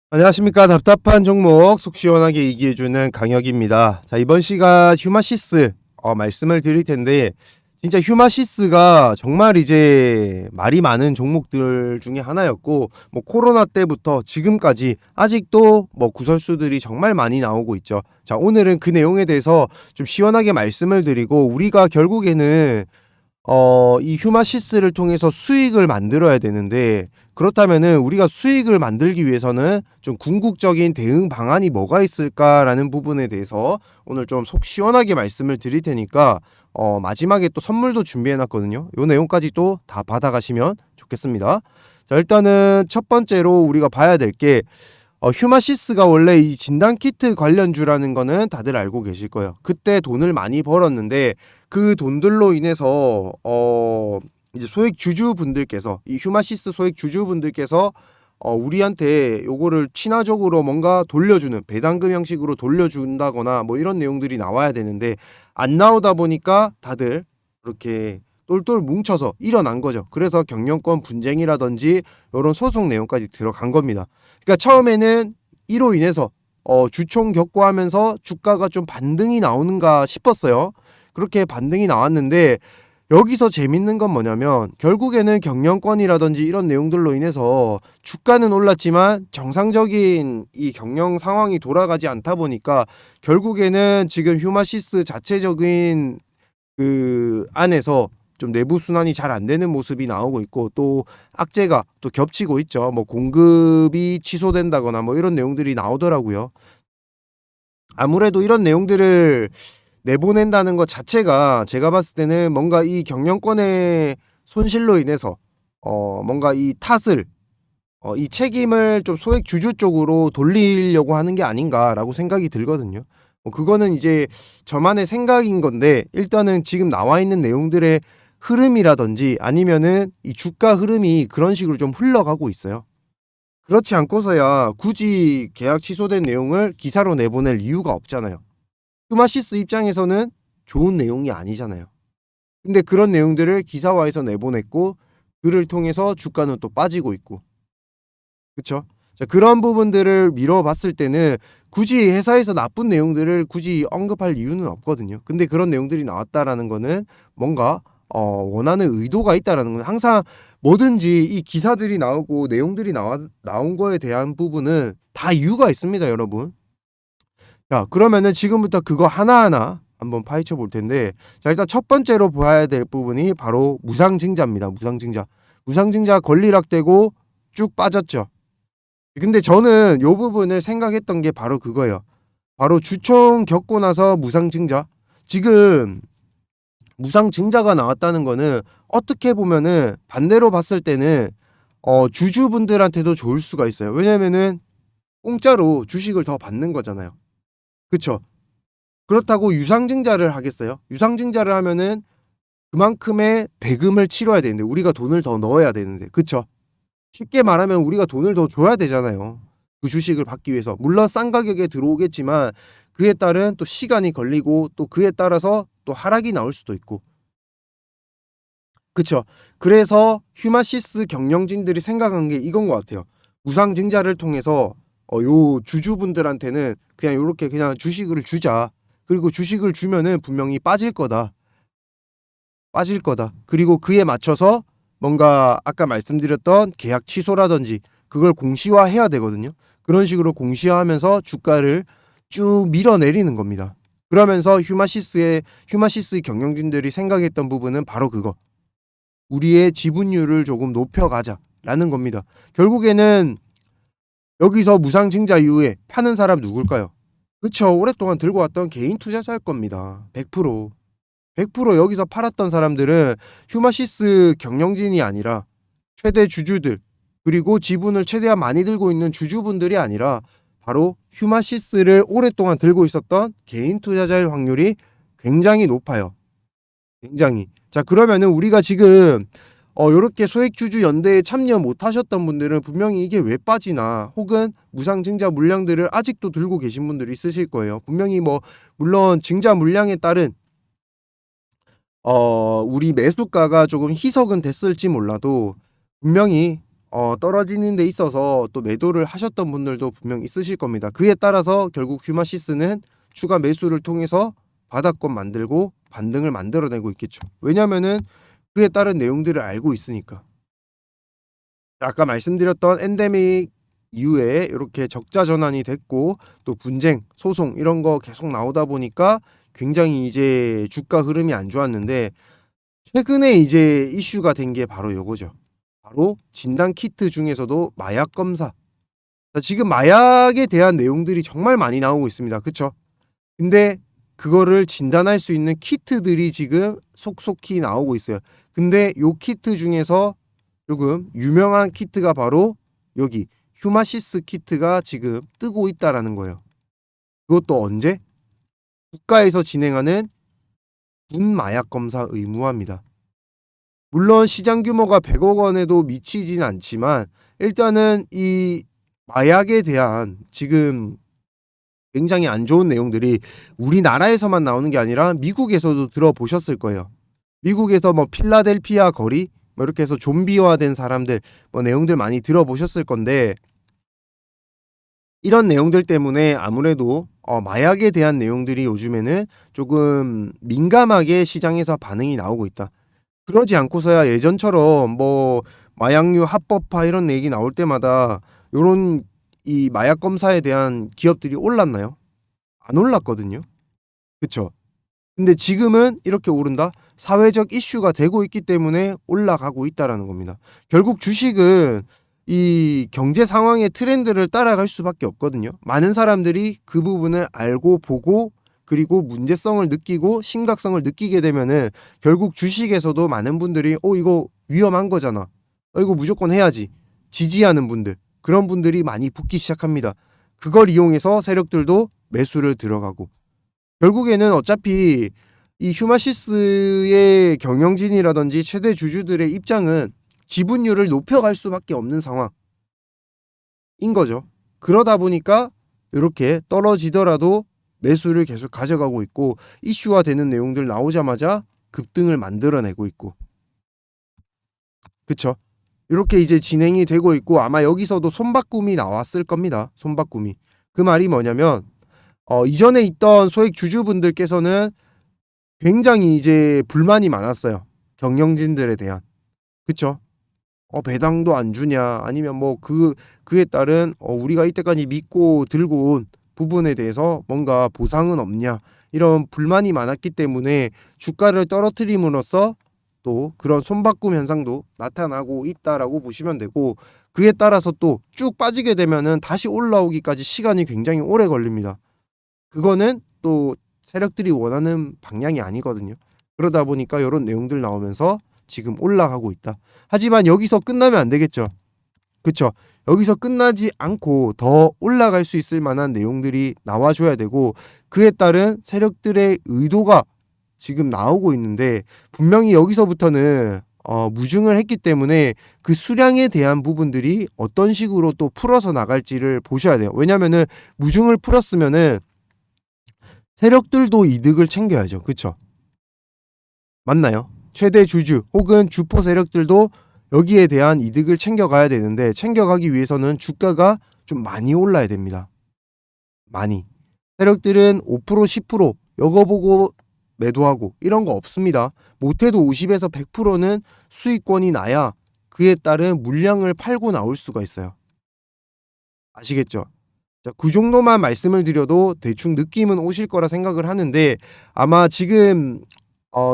안녕하십니까. 답답한 종목 속 시원하게 얘기해주는 강혁입니다. 자, 이번 시간 휴마시스 말씀을 드릴 텐데, 진짜 휴마시스가 정말 이제 말이 많은 종목들 중에 하나였고, 뭐 코로나 때부터 지금까지 아직도 뭐 구설수들이 정말 많이 나오고 있죠. 자, 오늘은 그 내용에 대해서 좀 시원하게 말씀을 드리고, 우리가 결국에는 이 휴마시스를 통해서 수익을 만들어야 되는데, 그렇다면은 우리가 수익을 만들기 위해서는 좀 궁극적인 대응 방안이 뭐가 있을까라는 부분에 대해서 오늘 좀 속 시원하게 말씀을 드릴 테니까 마지막에 또 선물도 준비해 놨거든요. 요 내용까지 또 다 받아가시면 좋겠습니다. 자, 일단은 첫 번째로 우리가 봐야 될 게 휴마시스가 원래 이 진단키트 관련주라는 거는 다들 알고 계실 거예요. 그때 돈을 많이 벌었는데 그 돈들로 인해서 이제 소액 주주분들께서, 이 휴마시스 소액 주주분들께서 우리한테 요거를 친화적으로 뭔가 돌려주는, 배당금 형식으로 돌려준다거나 뭐 이런 내용들이 나와야 되는데 안 나오다 보니까 다들 그렇게 똘똘 뭉쳐서 일어난 거죠. 그래서 경영권 분쟁이라든지 이런 소송 내용까지 들어간 겁니다. 그러니까 처음에는 이로 인해서 주총 격고하면서 주가가 좀 반등이 나오는가 싶었어요. 그렇게 반등이 나왔는데, 여기서 재밌는 건 뭐냐면 결국에는 경영권이라든지 이런 내용들로 인해서 주가는 올랐지만 정상적인 이 경영 상황이 돌아가지 않다 보니까 결국에는 지금 휴마시스 자체적인 그 안에서 좀 내부 순환이 잘 안 되는 모습이 나오고 있고, 또 악재가 또 겹치고 있죠. 뭐 공급이 취소된다거나 뭐 이런 내용들이 나오더라고요. 아무래도 이런 내용들을 내보낸다는 것 자체가 제가 봤을 때는 뭔가 이 경영권의 손실로 인해서 뭔가 이 탓을, 이 책임을 좀 소액 주주 쪽으로 돌리려고 하는 게 아닌가라고 생각이 들거든요. 그거는 이제 저만의 생각인 건데, 일단은 지금 나와 있는 내용들의 흐름이라든지 아니면은 이 주가 흐름이 그런 식으로 좀 흘러가고 있어요. 그렇지 않고서야 굳이 계약 취소된 내용을 기사로 내보낼 이유가 없잖아요. 휴마시스 입장에서는 좋은 내용이 아니잖아요. 근데 그런 내용들을 기사화해서 내보냈고, 그를 통해서 주가는 또 빠지고 있고, 그쵸? 자, 그런 부분들을 미뤄봤을 때는 굳이 회사에서 나쁜 내용들을 굳이 언급할 이유는 없거든요. 근데 그런 내용들이 나왔다라는 거는 뭔가 원하는 의도가 있다라는 건, 항상 뭐든지 이 기사들이 나오고 내용들이 나온 거에 대한 부분은 다 이유가 있습니다, 여러분. 자, 그러면은 지금부터 그거 하나하나 한번 파헤쳐 볼 텐데, 자, 일단 첫 번째로 봐야 될 부분이 바로 무상증자입니다. 무상증자. 무상증자 권리락되고 쭉 빠졌죠. 근데 저는 요 부분을 생각했던 게 바로 그거예요. 바로 주총 겪고 나서 무상증자. 지금 무상증자가 나왔다는 거는 어떻게 보면은 반대로 봤을 때는 주주분들한테도 좋을 수가 있어요. 왜냐면은 공짜로 주식을 더 받는 거잖아요. 그쵸? 그렇다고 유상증자를 하겠어요? 유상증자를 하면은 그만큼의 대금을 치러야 되는데, 우리가 돈을 더 넣어야 되는데, 그쵸? 쉽게 말하면 우리가 돈을 더 줘야 되잖아요. 그 주식을 받기 위해서. 물론 싼 가격에 들어오겠지만 그에 따른 또 시간이 걸리고, 또 그에 따라서 또 하락이 나올 수도 있고. 그쵸? 그래서 휴마시스 경영진들이 생각한 게 이건 것 같아요. 무상증자를 통해서 요 주주분들한테는 그냥 요렇게 그냥 주식을 주자. 그리고 주식을 주면은 분명히 빠질 거다. 빠질 거다. 그리고 그에 맞춰서 뭔가 아까 말씀드렸던 계약 취소라든지 그걸 공시화해야 되거든요. 그런 식으로 공시화하면서 주가를 쭉 밀어내리는 겁니다. 그러면서 휴마시스 경영진들이 생각했던 부분은 바로 그거. 우리의 지분율을 조금 높여가자라는 겁니다. 결국에는 여기서 무상증자 이후에 파는 사람 누굴까요? 그쵸. 오랫동안 들고 왔던 개인 투자자일 겁니다. 100%. 100% 여기서 팔았던 사람들은 휴마시스 경영진이 아니라 최대 주주들, 그리고 지분을 최대한 많이 들고 있는 주주분들이 아니라 바로 휴마시스를 오랫동안 들고 있었던 개인 투자자일 확률이 굉장히 높아요. 굉장히. 자, 그러면은 우리가 지금 요렇게 소액주주 연대에 참여 못 하셨던 분들은 분명히 이게 왜 빠지나, 혹은 무상증자 물량들을 아직도 들고 계신 분들이 있으실 거예요. 분명히 뭐 물론 증자 물량에 따른 우리 매수가가 조금 희석은 됐을지 몰라도 분명히 떨어지는 데 있어서 또 매도를 하셨던 분들도 분명 있으실 겁니다. 그에 따라서 결국 휴마시스는 추가 매수를 통해서 바닥권 만들고 반등을 만들어내고 있겠죠. 왜냐면은 그에 따른 내용들을 알고 있으니까. 아까 말씀드렸던 엔데믹 이후에 이렇게 적자 전환이 됐고 또 분쟁, 소송 이런 거 계속 나오다 보니까 굉장히 이제 주가 흐름이 안 좋았는데 최근에 이제 이슈가 된 게 바로 요거죠. 바로 진단 키트 중에서도 마약 검사. 지금 마약에 대한 내용들이 정말 많이 나오고 있습니다. 그쵸? 근데 그거를 진단할 수 있는 키트들이 지금 속속히 나오고 있어요. 근데 요 키트 중에서 조금 유명한 키트가 바로 여기 휴마시스 키트가 지금 뜨고 있다라는 거예요. 그것도 언제? 국가에서 진행하는 군마약 검사 의무화입니다. 물론 시장 규모가 100억 원에도 미치진 않지만 일단은 이 마약에 대한 지금 굉장히 안 좋은 내용들이 우리나라에서만 나오는 게 아니라 미국에서도 들어보셨을 거예요. 미국에서 뭐 필라델피아 거리 뭐 이렇게 해서 좀비화된 사람들 뭐 내용들 많이 들어보셨을 건데 이런 내용들 때문에 아무래도 마약에 대한 내용들이 요즘에는 조금 민감하게 시장에서 반응이 나오고 있다. 그러지 않고서야 예전처럼 뭐 마약류 합법화 이런 얘기 나올 때마다 요런 이 마약 검사에 대한 기업들이 올랐나요? 안 올랐거든요. 그쵸? 근데 지금은 이렇게 오른다? 사회적 이슈가 되고 있기 때문에 올라가고 있다라는 겁니다. 결국 주식은 이 경제 상황의 트렌드를 따라갈 수밖에 없거든요. 많은 사람들이 그 부분을 알고 보고 그리고 문제성을 느끼고 심각성을 느끼게 되면은 결국 주식에서도 많은 분들이 이거 위험한 거잖아. 이거 무조건 해야지. 지지하는 분들. 그런 분들이 많이 붙기 시작합니다. 그걸 이용해서 세력들도 매수를 들어가고 결국에는 어차피 이 휴마시스의 경영진이라든지 최대 주주들의 입장은 지분율을 높여갈 수밖에 없는 상황인 거죠. 그러다 보니까 이렇게 떨어지더라도 매수를 계속 가져가고 있고 이슈화 되는 내용들 나오자마자 급등을 만들어내고 있고 그쵸? 이렇게 이제 진행이 되고 있고 아마 여기서도 손바꿈이 나왔을 겁니다. 손바꿈이. 그 말이 뭐냐면 이전에 있던 소액 주주분들께서는 굉장히 이제 불만이 많았어요. 경영진들에 대한. 그쵸? 배당도 안 주냐 아니면 뭐 그에 따른 우리가 이때까지 믿고 들고 온 부분에 대해서 뭔가 보상은 없냐 이런 불만이 많았기 때문에 주가를 떨어뜨림으로써 또 그런 손바꿈 현상도 나타나고 있다라고 보시면 되고 그에 따라서 또 쭉 빠지게 되면은 다시 올라오기까지 시간이 굉장히 오래 걸립니다. 그거는 또 세력들이 원하는 방향이 아니거든요. 그러다 보니까 이런 내용들 나오면서 지금 올라가고 있다. 하지만 여기서 끝나면 안 되겠죠. 그쵸? 여기서 끝나지 않고 더 올라갈 수 있을 만한 내용들이 나와줘야 되고 그에 따른 세력들의 의도가 지금 나오고 있는데 분명히 여기서부터는 무증을 했기 때문에 그 수량에 대한 부분들이 어떤 식으로 또 풀어서 나갈지를 보셔야 돼요. 왜냐면은 무증을 풀었으면은 세력들도 이득을 챙겨야죠. 그쵸? 맞나요? 최대 주주 혹은 주포 세력들도 여기에 대한 이득을 챙겨가야 되는데 챙겨가기 위해서는 주가가 좀 많이 올라야 됩니다. 많이. 세력들은 5% 10% 이거 보고 매도하고 이런 거 없습니다. 못해도 50에서 100%는 수익권이 나야 그에 따른 물량을 팔고 나올 수가 있어요. 아시겠죠? 자, 그 정도만 말씀을 드려도 대충 느낌은 오실 거라 생각을 하는데 아마 지금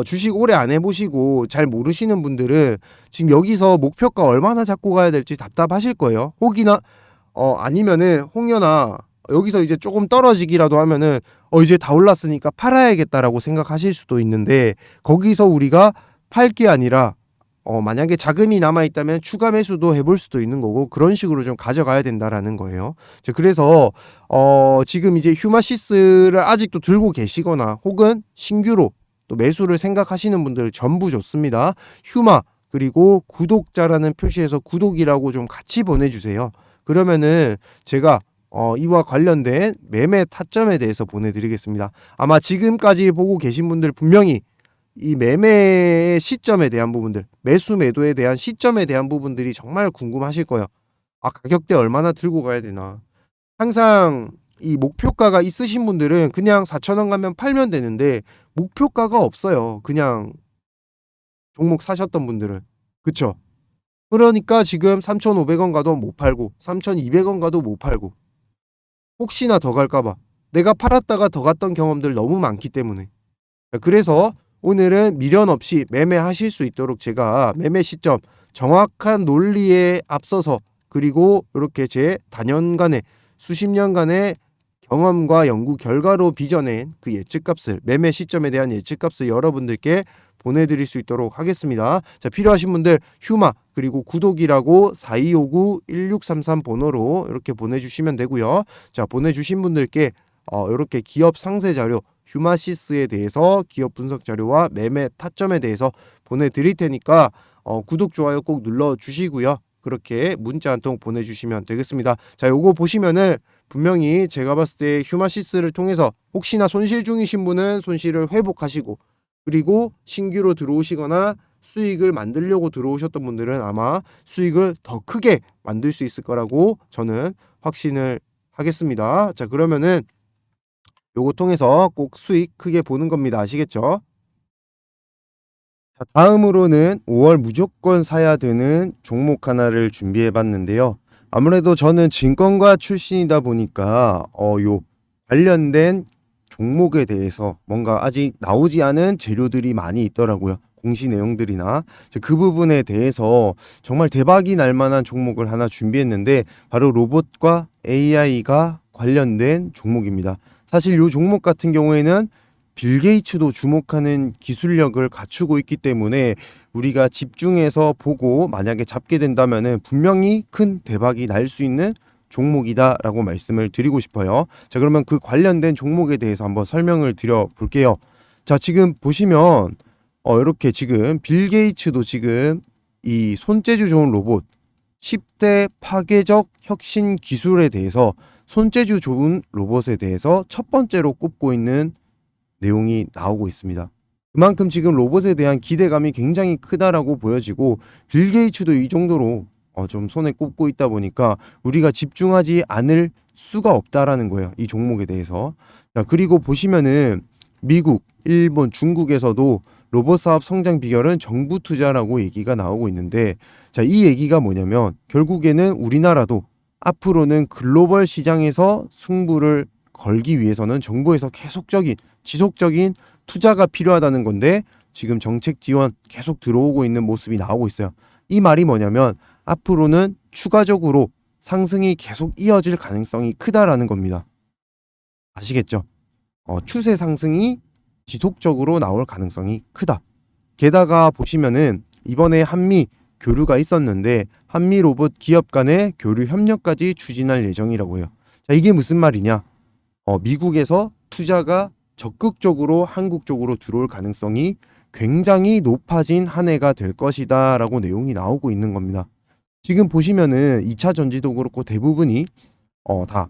주식 오래 안 해보시고 잘 모르시는 분들은 지금 여기서 목표가 얼마나 잡고 가야 될지 답답하실 거예요. 혹이나 아니면은 홍연아 여기서 이제 조금 떨어지기라도 하면은 이제 다 올랐으니까 팔아야겠다라고 생각하실 수도 있는데 거기서 우리가 팔 게 아니라 만약에 자금이 남아 있다면 추가 매수도 해볼 수도 있는 거고 그런 식으로 좀 가져가야 된다라는 거예요. 그래서 지금 이제 휴마시스를 아직도 들고 계시거나 혹은 신규로 또 매수를 생각하시는 분들 전부 좋습니다. 휴마 그리고 구독자라는 표시에서 구독이라고 좀 같이 보내주세요. 그러면은 제가 이와 관련된 매매 타점에 대해서 보내드리겠습니다. 아마 지금까지 보고 계신 분들 분명히 이 매매 시점에 대한 부분들, 매수 매도에 대한 시점에 대한 부분들이 정말 궁금하실 거예요. 아, 가격대 얼마나 들고 가야 되나. 항상 이 목표가가 있으신 분들은 그냥 4,000원 가면 팔면 되는데 목표가가 없어요. 그냥 종목 사셨던 분들은. 그쵸? 그러니까 지금 3,500원 가도 못 팔고 3,200원 가도 못 팔고 혹시나 더 갈까 봐. 내가 팔았다가 더 갔던 경험들 너무 많기 때문에. 그래서 오늘은 미련 없이 매매하실 수 있도록 제가 매매 시점 정확한 논리에 앞서서 그리고 이렇게 제 다년간의 수십 년간의 경험과 연구 결과로 빚어낸 그 예측값을 매매 시점에 대한 예측값을 여러분들께 보내드릴 수 있도록 하겠습니다. 자, 필요하신 분들 휴마 그리고 구독이라고 4259-1633 번호로 이렇게 보내주시면 되고요. 자, 보내주신 분들께 이렇게 기업 상세 자료 휴마시스에 대해서 기업 분석 자료와 매매 타점에 대해서 보내드릴 테니까 구독 좋아요 꼭 눌러주시고요. 그렇게 문자 한 통 보내주시면 되겠습니다. 자, 요거 보시면은 분명히 제가 봤을 때 휴마시스를 통해서 혹시나 손실 중이신 분은 손실을 회복하시고 그리고 신규로 들어오시거나 수익을 만들려고 들어오셨던 분들은 아마 수익을 더 크게 만들 수 있을 거라고 저는 확신을 하겠습니다. 자, 그러면은 요거 통해서 꼭 수익 크게 보는 겁니다. 아시겠죠? 자, 다음으로는 5월 무조건 사야 되는 종목 하나를 준비해 봤는데요. 아무래도 저는 증권가 출신이다 보니까 요 관련된 종목에 대해서 뭔가 아직 나오지 않은 재료들이 많이 있더라고요. 공시 내용들이나 그 부분에 대해서 정말 대박이 날 만한 종목을 하나 준비했는데 바로 로봇과 AI가 관련된 종목입니다. 사실 이 종목 같은 경우에는 빌 게이츠도 주목하는 기술력을 갖추고 있기 때문에 우리가 집중해서 보고 만약에 잡게 된다면은 분명히 큰 대박이 날 수 있는 종목이다라고 말씀을 드리고 싶어요. 자, 그러면 그 관련된 종목에 대해서 한번 설명을 드려 볼게요. 자, 지금 보시면 이렇게 지금 빌 게이츠도 지금 이 손재주 좋은 로봇 10대 파괴적 혁신 기술에 대해서 손재주 좋은 로봇에 대해서 첫 번째로 꼽고 있는 내용이 나오고 있습니다. 그만큼 지금 로봇에 대한 기대감이 굉장히 크다라고 보여지고 빌 게이츠도 이 정도로 좀 손에 꼽고 있다 보니까 우리가 집중하지 않을 수가 없다라는 거예요. 이 종목에 대해서. 자, 그리고 보시면은 미국, 일본, 중국에서도 로봇 사업 성장 비결은 정부 투자라고 얘기가 나오고 있는데 자, 이 얘기가 뭐냐면 결국에는 우리나라도 앞으로는 글로벌 시장에서 승부를 걸기 위해서는 정부에서 계속적인 지속적인 투자가 필요하다는 건데 지금 정책 지원 계속 들어오고 있는 모습이 나오고 있어요. 이 말이 뭐냐면 앞으로는 추가적으로 상승이 계속 이어질 가능성이 크다라는 겁니다. 아시겠죠? 추세 상승이 지속적으로 나올 가능성이 크다. 게다가 보시면은 이번에 한미 교류가 있었는데 한미 로봇 기업 간의 교류 협력까지 추진할 예정이라고 해요. 자, 이게 무슨 말이냐? 미국에서 투자가 적극적으로 한국 쪽으로 들어올 가능성이 굉장히 높아진 한 해가 될 것이다 라고 내용이 나오고 있는 겁니다. 지금 보시면은 2차 전지도 그렇고 대부분이 다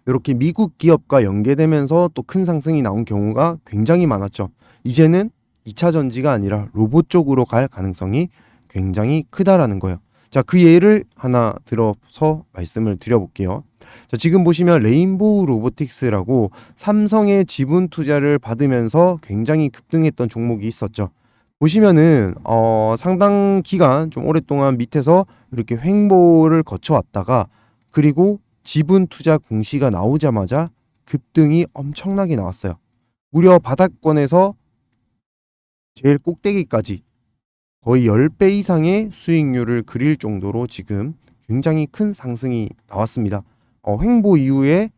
이렇게 미국 기업과 연계되면서 또 큰 상승이 나온 경우가 굉장히 많았죠. 이제는 2차 전지가 아니라 로봇 쪽으로 갈 가능성이 굉장히 크다라는 거예요. 자, 그 예를 하나 들어서 말씀을 드려볼게요. 자, 지금 보시면 레인보우 로보틱스라고 삼성의 지분 투자를 받으면서 굉장히 급등했던 종목이 있었죠. 보시면은 상당 기간 좀 오랫동안 밑에서 이렇게 횡보를 거쳐왔다가 그리고 지분 투자 공시가 나오자마자 급등이 엄청나게 나왔어요. 무려 바닥권에서 제일 꼭대기까지 거의 10배 이상의 수익률을 그릴 정도로 지금 굉장히 큰 상승이 나왔습니다. 횡보 이후에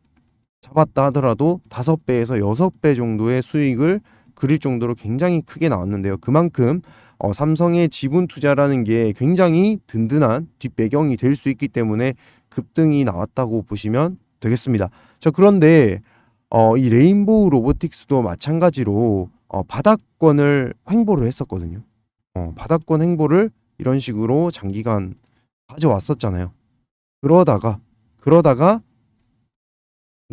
잡았다 하더라도 5배에서 6배 정도의 수익을 그릴 정도로 굉장히 크게 나왔는데요. 그만큼 삼성의 지분 투자라는 게 굉장히 든든한 뒷배경이 될 수 있기 때문에 급등이 나왔다고 보시면 되겠습니다. 자, 그런데 이 레인보우 로보틱스도 마찬가지로 바닥권을 횡보를 했었거든요. 바닥권 횡보를 이런 식으로 장기간 가져왔었잖아요. 그러다가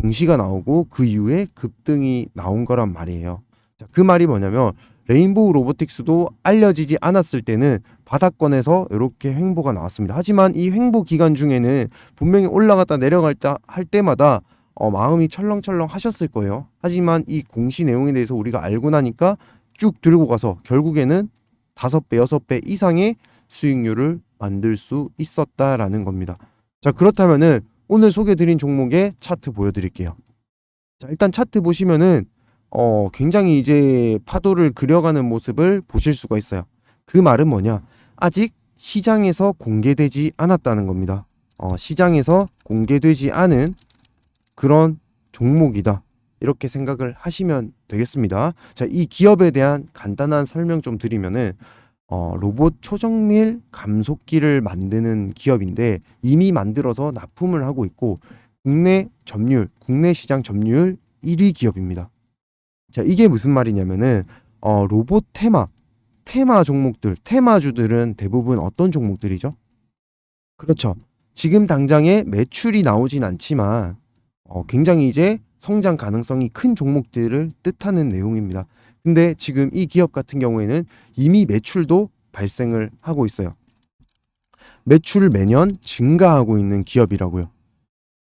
공시가 나오고 그 이후에 급등이 나온 거란 말이에요. 자, 그 말이 뭐냐면 레인보우 로보틱스도 알려지지 않았을 때는 바닥권에서 이렇게 횡보가 나왔습니다. 하지만 이 횡보 기간 중에는 분명히 올라갔다 내려갈 할 때마다 마음이 철렁철렁 하셨을 거예요. 하지만 이 공시 내용에 대해서 우리가 알고 나니까 쭉 들고 가서 결국에는 5배, 6배 이상의 수익률을 만들 수 있었다라는 겁니다. 자, 그렇다면은 오늘 소개드린 종목의 차트 보여드릴게요. 자, 일단 차트 보시면은 굉장히 이제 파도를 그려가는 모습을 보실 수가 있어요. 그 말은 뭐냐? 아직 시장에서 공개되지 않았다는 겁니다. 시장에서 공개되지 않은 그런 종목이다. 이렇게 생각을 하시면 되겠습니다. 자, 이 기업에 대한 간단한 설명 좀 드리면은 로봇 초정밀 감속기를 만드는 기업인데 이미 만들어서 납품을 하고 있고 국내 시장 점유율 1위 기업입니다. 자, 이게 무슨 말이냐면은 로봇 테마 종목들, 테마주들은 대부분 어떤 종목들이죠? 그렇죠. 지금 당장에 매출이 나오진 않지만 굉장히 이제 성장 가능성이 큰 종목들을 뜻하는 내용입니다. 근데 지금 이 기업 같은 경우에는 이미 매출도 발생을 하고 있어요. 매출 매년 증가하고 있는 기업이라고요.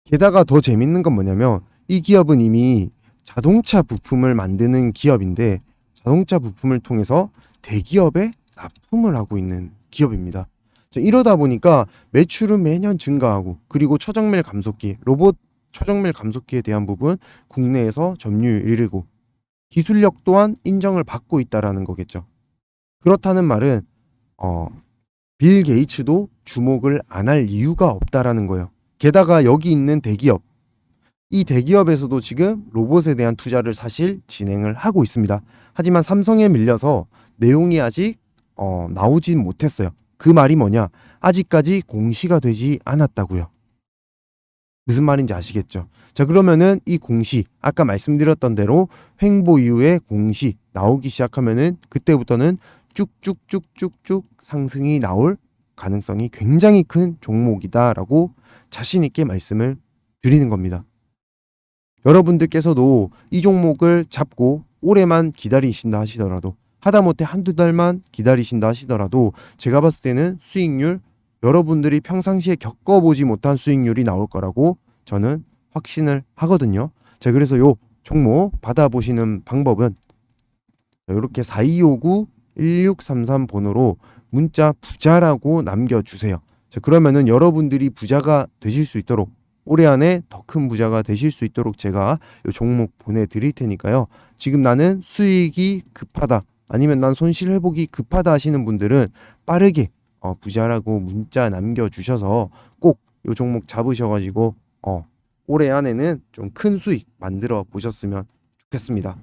게다가 더 재밌는 건 뭐냐면 이 기업은 이미 자동차 부품을 만드는 기업인데 자동차 부품을 통해서 대기업에 납품을 하고 있는 기업입니다. 자, 이러다 보니까 매출은 매년 증가하고 그리고 초정밀 감속기, 로봇 초정밀 감속기에 대한 부분 국내에서 점유율 1위고 기술력 또한 인정을 받고 있다라는 거겠죠. 그렇다는 말은 빌 게이츠도 주목을 안 할 이유가 없다라는 거예요. 게다가 여기 있는 대기업, 이 대기업에서도 지금 로봇에 대한 투자를 사실 진행을 하고 있습니다. 하지만 삼성에 밀려서 내용이 아직 나오진 못했어요. 그 말이 뭐냐? 아직까지 공시가 되지 않았다고요. 무슨 말인지 아시겠죠? 자, 그러면은 이 공시, 아까 말씀드렸던 대로 횡보 이후에 공시 나오기 시작하면은 그때부터는 쭉쭉쭉쭉쭉 상승이 나올 가능성이 굉장히 큰 종목이다라고 자신 있게 말씀을 드리는 겁니다. 여러분들께서도 이 종목을 잡고 올해만 기다리신다 하시더라도 하다못해 한두 달만 기다리신다 하시더라도 제가 봤을 때는 수익률 여러분들이 평상시에 겪어보지 못한 수익률이 나올 거라고 저는 확신을 하거든요. 자, 그래서 요 종목 받아보시는 방법은 이렇게 4259-1633 번호로 문자 부자라고 남겨주세요. 자, 그러면은 여러분들이 부자가 되실 수 있도록 올해 안에 더 큰 부자가 되실 수 있도록 제가 요 종목 보내드릴 테니까요. 지금 나는 수익이 급하다 아니면 난 손실 회복이 급하다 하시는 분들은 빠르게 부자라고 문자 남겨주셔서 꼭 요 종목 잡으셔가지고 올해 안에는 좀 큰 수익 만들어 보셨으면 좋겠습니다.